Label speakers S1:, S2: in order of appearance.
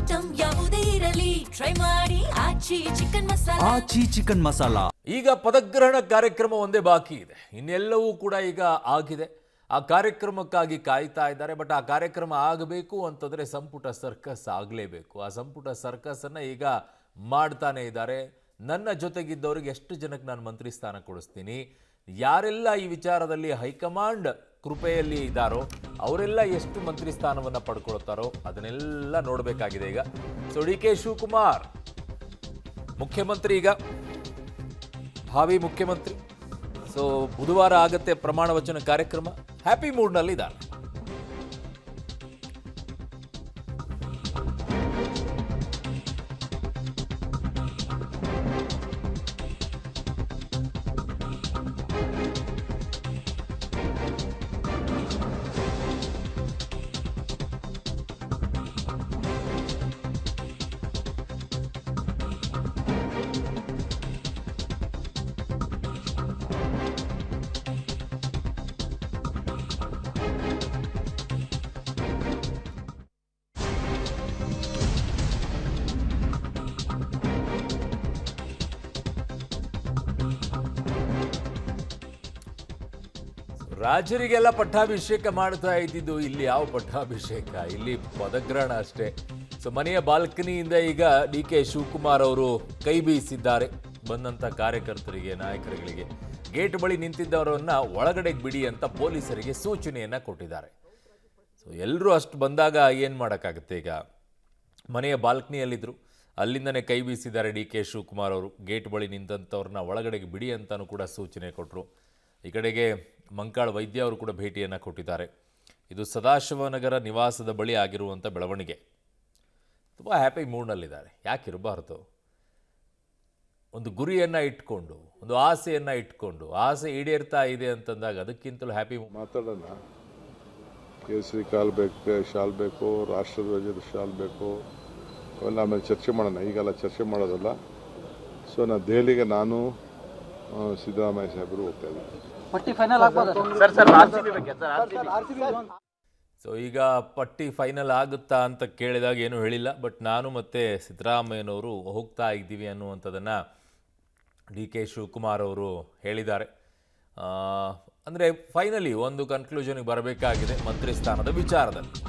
S1: Item ಯಾವುದೇ ಇರಲಿ try ಮಾಡಿ ಆಚಿ ಚಿಕನ್ ಮಸಾಲಾ.
S2: ಆಚಿ ಚಿಕನ್ ಮಸಾಲಾ.
S3: ಈಗ ಪದಗ್ರಹಣ ಕಾರ್ಯಕ್ರಮ ಒಂದೇ ಬಾಕಿ ಇದೆ, ಇನ್ನೆಲ್ಲವೂ ಕೂಡ ಈಗ ಆಗಿದೆ. ಆ ಕಾರ್ಯಕ್ರಮಕ್ಕಾಗಿ ಕಾಯ್ತಾ ಇದ್ದಾರೆ. ಬಟ್ ಆ ಕಾರ್ಯಕ್ರಮ ಆಗಬೇಕು ಅಂತಂದರೆ ಸಂಪುಟ ಸರ್ಕಸ್ ಆಗಲೇಬೇಕು. ಆ ಸಂಪುಟ ಸರ್ಕಸನ್ನು ಈಗ ಮಾಡ್ತಾನೆ ಇದ್ದಾರೆ. ನನ್ನ ಜೊತೆಗಿದ್ದವರಿಗೆ ಎಷ್ಟು ಜನಕ್ಕೆ ನಾನು ಮಂತ್ರಿ ಸ್ಥಾನ ಕೊಡಿಸ್ತೀನಿ, ಯಾರೆಲ್ಲ ಈ ವಿಚಾರದಲ್ಲಿ ಹೈಕಮಾಂಡ್ ಕೃಪೆಯಲ್ಲಿ ಇದ್ದಾರೋ ಅವರೆಲ್ಲ ಎಷ್ಟು ಮಂತ್ರಿ ಸ್ಥಾನವನ್ನು ಪಡ್ಕೊಳ್ತಾರೋ ಅದನ್ನೆಲ್ಲ ನೋಡಬೇಕಾಗಿದೆ. ಈಗ ಸೊ ಡಿ ಕೆ ಶಿವಕುಮಾರ್ ಮುಖ್ಯಮಂತ್ರಿ, ಈಗ ಭಾವಿ ಮುಖ್ಯಮಂತ್ರಿ. ಸೊ ಬುಧವಾರ ಆಗತ್ತೆ ಪ್ರಮಾಣ ವಚನ ಕಾರ್ಯಕ್ರಮ. ಹ್ಯಾಪಿ ಮೂಡ್ನಲ್ಲಿ ಇದ್ದಾರೆ. ರಾಜರಿಗೆಲ್ಲ ಪಟ್ಟಾಭಿಷೇಕ ಮಾಡ್ತಾ ಇದ್ದಿದ್ದು, ಇಲ್ಲಿ ಯಾವ ಪಟ್ಟಾಭಿಷೇಕ, ಇಲ್ಲಿ ಪದಗ್ರಹಣ ಅಷ್ಟೇ. ಸೊ ಮನೆಯ ಬಾಲ್ಕನಿಯಿಂದ ಈಗ ಡಿ ಕೆ ಶಿವಕುಮಾರ್ ಅವರು ಕೈ ಬೀಸಿದ್ದಾರೆ ಬಂದಂಥ ಕಾರ್ಯಕರ್ತರಿಗೆ, ನಾಯಕರುಗಳಿಗೆ. ಗೇಟ್ ಬಳಿ ನಿಂತಿದ್ದವರನ್ನ ಒಳಗಡೆಗೆ ಬಿಡಿ ಅಂತ ಪೊಲೀಸರಿಗೆ ಸೂಚನೆಯನ್ನು ಕೊಟ್ಟಿದ್ದಾರೆ. ಸೊ ಎಲ್ಲರೂ ಅಷ್ಟು ಬಂದಾಗ ಏನು ಮಾಡೋಕ್ಕಾಗುತ್ತೆ. ಈಗ ಮನೆಯ ಬಾಲ್ಕನಿಯಲ್ಲಿದ್ದರು, ಅಲ್ಲಿಂದನೇ ಕೈ ಬೀಸಿದ್ದಾರೆ ಡಿ ಕೆ ಶಿವಕುಮಾರ್ ಅವರು. ಗೇಟ್ ಬಳಿ ನಿಂತಂಥವ್ರನ್ನ ಒಳಗಡೆಗೆ ಬಿಡಿ ಅಂತಲೂ ಕೂಡ ಸೂಚನೆ ಕೊಟ್ಟರು. ಈ ಕಡೆಗೆ ಮಂಕಾಳ ವೈದ್ಯ ಅವರು ಕೂಡ ಭೇಟಿಯನ್ನು ಕೊಟ್ಟಿದ್ದಾರೆ. ಇದು ಸದಾಶಿವನಗರ ನಿವಾಸದ ಬಳಿ ಆಗಿರುವಂಥ ಬೆಳವಣಿಗೆ. ತುಂಬ ಹ್ಯಾಪಿ ಮೂಡ್ನಲ್ಲಿದ್ದಾರೆ. ಯಾಕಿರಬಾರ್ದು? ಒಂದು ಗುರಿಯನ್ನು ಇಟ್ಕೊಂಡು, ಒಂದು ಆಸೆಯನ್ನು ಇಟ್ಕೊಂಡು, ಆಸೆ ಈಡೇರ್ತಾ ಇದೆ ಅಂತಂದಾಗ ಅದಕ್ಕಿಂತಲೂ ಹ್ಯಾಪಿ.
S4: ಮಾತಾಡೋಣ. ಕೇಸರಿ ಕಾಲ್ ಬೇಕು, ಶಾಲ್ ಬೇಕು, ರಾಷ್ಟ್ರಧ್ವಜದ ಶಾಲ್ ಬೇಕು, ಅವೆಲ್ಲ ಆಮೇಲೆ ಚರ್ಚೆ ಮಾಡೋಣ. ಈಗೆಲ್ಲ ಚರ್ಚೆ ಮಾಡೋದಲ್ಲ. ಸೊ ನಾನು ದೆಹಲಿಗೆ ನಾನು ಸಿದ್ದರಾಮಯ್ಯ ಸಾಹೇಬರು ಹೋಗ್ತಾ ಇದ್ದೀವಿ.
S3: ಸೊ ಈಗ ಪಟ್ಟಿ ಫೈನಲ್ ಆಗುತ್ತಾ ಅಂತ ಕೇಳಿದಾಗ ಏನೂ ಹೇಳಿಲ್ಲ. ಬಟ್ ನಾನು ಮತ್ತು ಸಿದ್ದರಾಮಯ್ಯನವರು ಹೋಗ್ತಾ ಇದ್ದೀವಿ ಅನ್ನುವಂಥದ್ದನ್ನು ಡಿ ಕೆ ಶಿವಕುಮಾರ್ ಅವರು ಹೇಳಿದ್ದಾರೆ. ಅಂದರೆ ಫೈನಲಿ ಒಂದು ಕನ್ಕ್ಲೂಷನ್ಗೆ ಬರಬೇಕಾಗಿದೆ ಮಂತ್ರಿ ಸ್ಥಾನದ ವಿಚಾರದಲ್ಲಿ.